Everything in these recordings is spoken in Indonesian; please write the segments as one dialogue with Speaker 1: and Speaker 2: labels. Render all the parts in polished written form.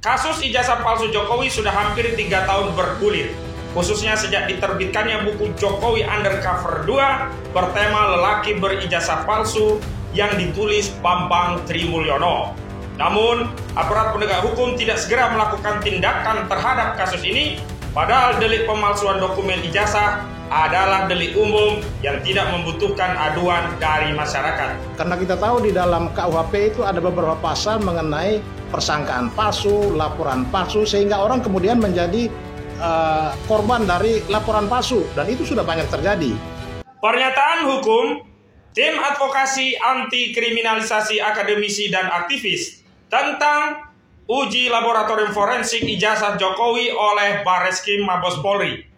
Speaker 1: Kasus ijazah palsu Jokowi sudah hampir 3 tahun bergulir, khususnya sejak diterbitkannya buku Jokowi Undercover 2 bertema lelaki berijazah palsu yang ditulis Bambang Trimulyono. Namun, aparat penegak hukum tidak segera melakukan tindakan terhadap kasus ini, padahal delik pemalsuan dokumen ijazah adalah delik umum yang tidak membutuhkan aduan dari masyarakat.
Speaker 2: Karena kita tahu di dalam KUHP itu ada beberapa pasal mengenai persangkaan palsu, laporan palsu, sehingga orang kemudian menjadi korban dari laporan palsu, dan itu sudah banyak terjadi.
Speaker 1: Pernyataan hukum Tim Advokasi Anti Kriminalisasi Akademisi dan Aktivis tentang uji laboratorium forensik ijazah Jokowi oleh Barreskrim Mabes Polri.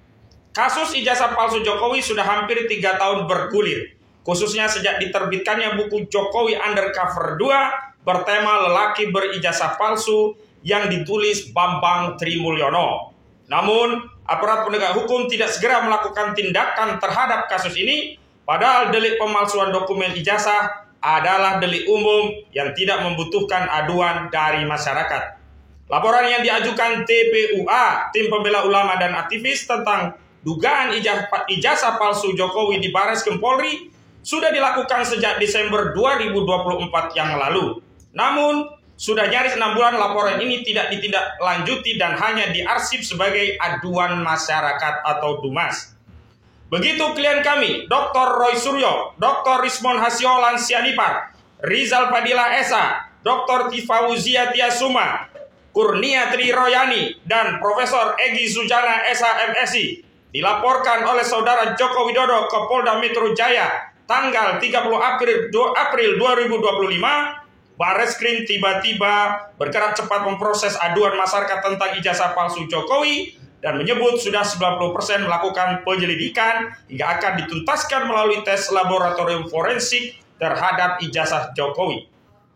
Speaker 1: Kasus ijazah palsu Jokowi sudah hampir 3 tahun bergulir, khususnya sejak diterbitkannya buku Jokowi Undercover 2 bertema lelaki berijazah palsu yang ditulis Bambang Trimulyono. Namun, aparat penegak hukum tidak segera melakukan tindakan terhadap kasus ini, padahal delik pemalsuan dokumen ijazah adalah delik umum yang tidak membutuhkan aduan dari masyarakat. Laporan yang diajukan TPUA, Tim Pembela Ulama dan Aktivis tentang dugaan ijazah palsu Jokowi di Barreskrim Polri sudah dilakukan sejak Desember 2024 yang lalu. Namun, sudah nyaris 6 bulan laporan ini tidak ditindaklanjuti dan hanya diarsip sebagai aduan masyarakat atau DUMAS. Begitu klien kami, Dr. Roy Suryo, Dr. Rismon Hasyolan Sianipar, Rizal Fadila Esa, Dr. Tifawuzia Tiasuma, Kurnia Tri Royani, dan Profesor Egy Sujana SHMSI dilaporkan oleh Saudara Joko Widodo ke Polda Metro Jaya tanggal 30 April 2025, Barreskrim tiba-tiba bergerak cepat memproses aduan masyarakat tentang ijazah palsu Jokowi dan menyebut sudah 90% melakukan penyelidikan hingga akan dituntaskan melalui tes laboratorium forensik terhadap ijazah Jokowi.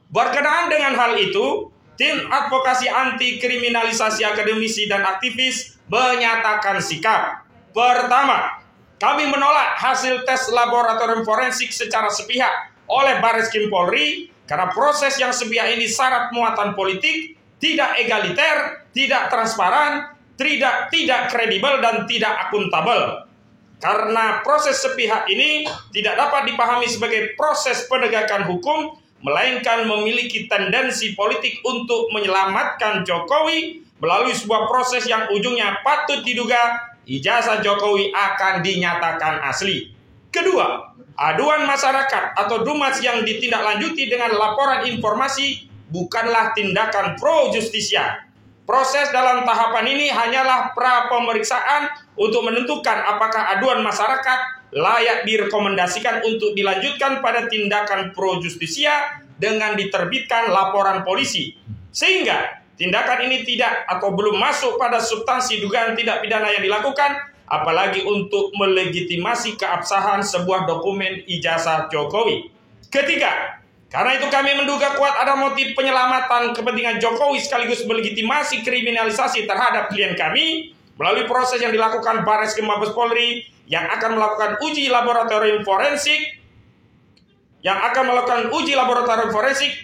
Speaker 1: Berkenaan dengan hal itu, Tim Advokasi Anti Kriminalisasi Akademisi dan Aktivis menyatakan sikap. Pertama, kami menolak hasil tes laboratorium forensik secara sepihak oleh Barreskrim Polri karena proses yang sepihak ini syarat muatan politik, tidak egaliter, tidak transparan, tidak kredibel, dan tidak akuntabel. Karena proses sepihak ini tidak dapat dipahami sebagai proses penegakan hukum, melainkan memiliki tendensi politik untuk menyelamatkan Jokowi melalui sebuah proses yang ujungnya patut diduga ijazah Jokowi akan dinyatakan asli. Kedua, aduan masyarakat atau DUMAS yang ditindaklanjuti dengan laporan informasi bukanlah tindakan pro justisia. Proses dalam tahapan ini hanyalah pra pemeriksaan untuk menentukan apakah aduan masyarakat layak direkomendasikan untuk dilanjutkan pada tindakan pro justisia dengan diterbitkan laporan polisi. Sehingga tindakan ini tidak atau belum masuk pada substansi dugaan tindak pidana yang dilakukan, apalagi untuk melegitimasi keabsahan sebuah dokumen ijazah Jokowi. Ketiga, karena itu kami menduga kuat ada motif penyelamatan kepentingan Jokowi sekaligus melegitimasi kriminalisasi terhadap klien kami melalui proses yang dilakukan Barreskrim Mabes Polri yang akan melakukan uji laboratorium forensik.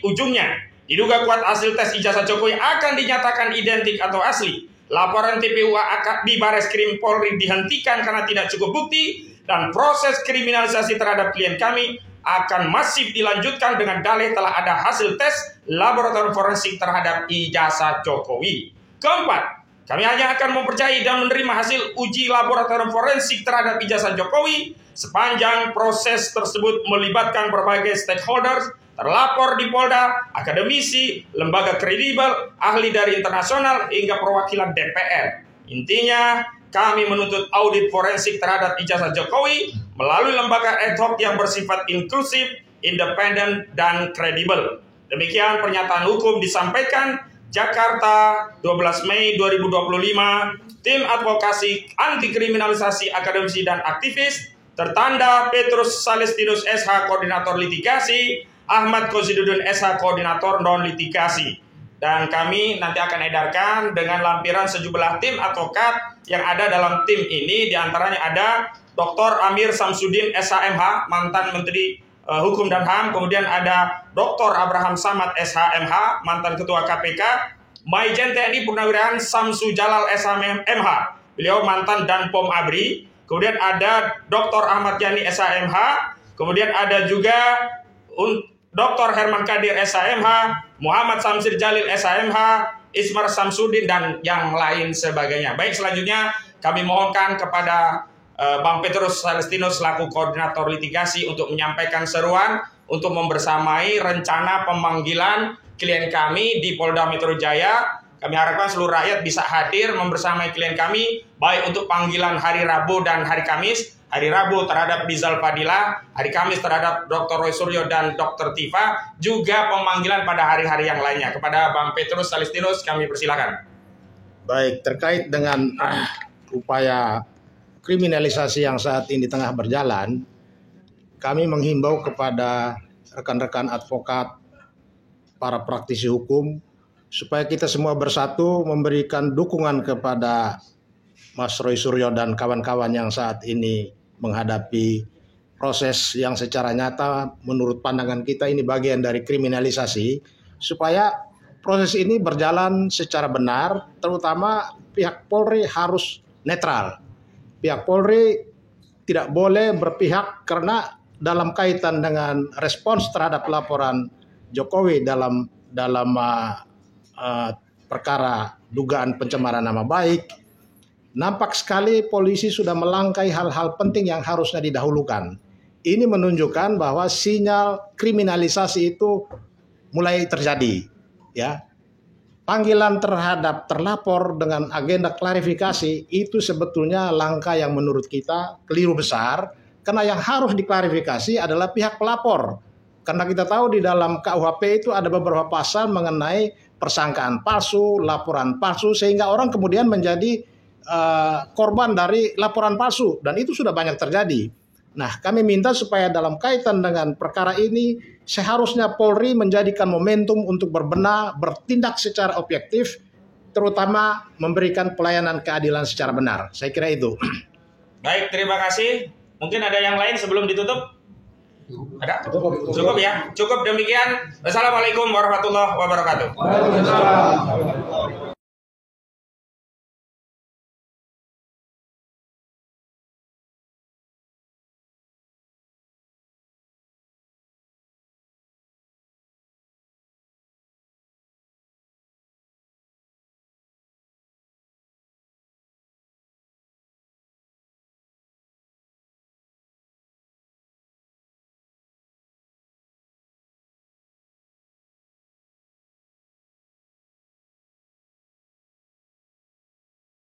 Speaker 1: Ujungnya diduga kuat hasil tes ijazah Jokowi akan dinyatakan identik atau asli. Laporan TPUA di Barreskrim Polri dihentikan karena tidak cukup bukti, dan proses kriminalisasi terhadap klien kami akan masif dilanjutkan dengan dalih telah ada hasil tes laboratorium forensik terhadap ijazah Jokowi. Keempat, kami hanya akan mempercayai dan menerima hasil uji laboratorium forensik terhadap ijazah Jokowi sepanjang proses tersebut melibatkan berbagai stakeholders, terlapor di Polda, akademisi, lembaga kredibel, ahli dari internasional, hingga perwakilan DPR. Intinya, kami menuntut audit forensik terhadap ijazah Jokowi melalui lembaga ad hoc yang bersifat inklusif, independen, dan kredibel. Demikian pernyataan hukum disampaikan Jakarta 12 Mei 2025, Tim Advokasi Anti Kriminalisasi Akademisi dan Aktivis, tertanda Petrus Salestinus SH Koordinator Litigasi, Ahmad Kozidudun SH Koordinator Non Litigasi. Dan kami nanti akan edarkan dengan lampiran sejumlah tim advokat yang ada dalam tim ini. Di antaranya ada Dr. Amir Samsudin SHMH, mantan Menteri Hukum dan HAM. Kemudian ada Dr. Abraham Samad SHMH, mantan Ketua KPK. Maijen TNI Purnawirawan Samsu Jalal SHMH, beliau mantan Danpom ABRI. Kemudian ada Dr. Ahmad Yani SHMH, kemudian ada juga Dr. Herman Kadir SHMH, Muhammad Samsir Jalil SHMH, Ismar Samsudin, dan yang lain sebagainya. Baik, selanjutnya kami mohonkan kepada Bang Petrus Celestinus selaku koordinator litigasi untuk menyampaikan seruan untuk membersamai rencana pemanggilan klien kami di Polda Metro Jaya. Kami harapkan seluruh rakyat bisa hadir membersamai klien kami, baik untuk panggilan hari Rabu dan hari Kamis. Hari Rabu terhadap Bizal Fadila, hari Kamis terhadap Dr. Roy Suryo dan Dr. Tifa, juga pemanggilan pada hari-hari yang lainnya. Kepada Bang Petrus Celestinus kami persilakan.
Speaker 2: Baik, terkait dengan upaya kriminalisasi yang saat ini tengah berjalan, kami menghimbau kepada rekan-rekan advokat, para praktisi hukum, supaya kita semua bersatu memberikan dukungan kepada Mas Roy Suryo dan kawan-kawan yang saat ini menghadapi proses yang secara nyata menurut pandangan kita ini bagian dari kriminalisasi, supaya proses ini berjalan secara benar, terutama pihak Polri harus netral. Pihak Polri tidak boleh berpihak karena dalam kaitan dengan respons terhadap laporan Jokowi dalam perkara dugaan pencemaran nama baik, nampak sekali polisi sudah melangkai hal-hal penting yang harusnya didahulukan. Ini menunjukkan bahwa sinyal kriminalisasi itu mulai terjadi, ya. Panggilan terhadap terlapor dengan agenda klarifikasi itu sebetulnya langkah yang menurut kita keliru besar, karena yang harus diklarifikasi adalah pihak pelapor. Karena kita tahu di dalam KUHP itu ada beberapa pasal mengenai persangkaan palsu, laporan palsu, sehingga orang kemudian menjadi korban dari laporan palsu, dan itu sudah banyak terjadi. Nah, kami minta supaya dalam kaitan dengan perkara ini seharusnya Polri menjadikan momentum untuk berbenah, bertindak secara objektif, terutama memberikan pelayanan keadilan secara benar. Saya kira itu.
Speaker 1: Baik, terima kasih. Mungkin ada yang lain sebelum ditutup? Ada? Cukup ya? Cukup demikian. Wassalamualaikum warahmatullahi wabarakatuh.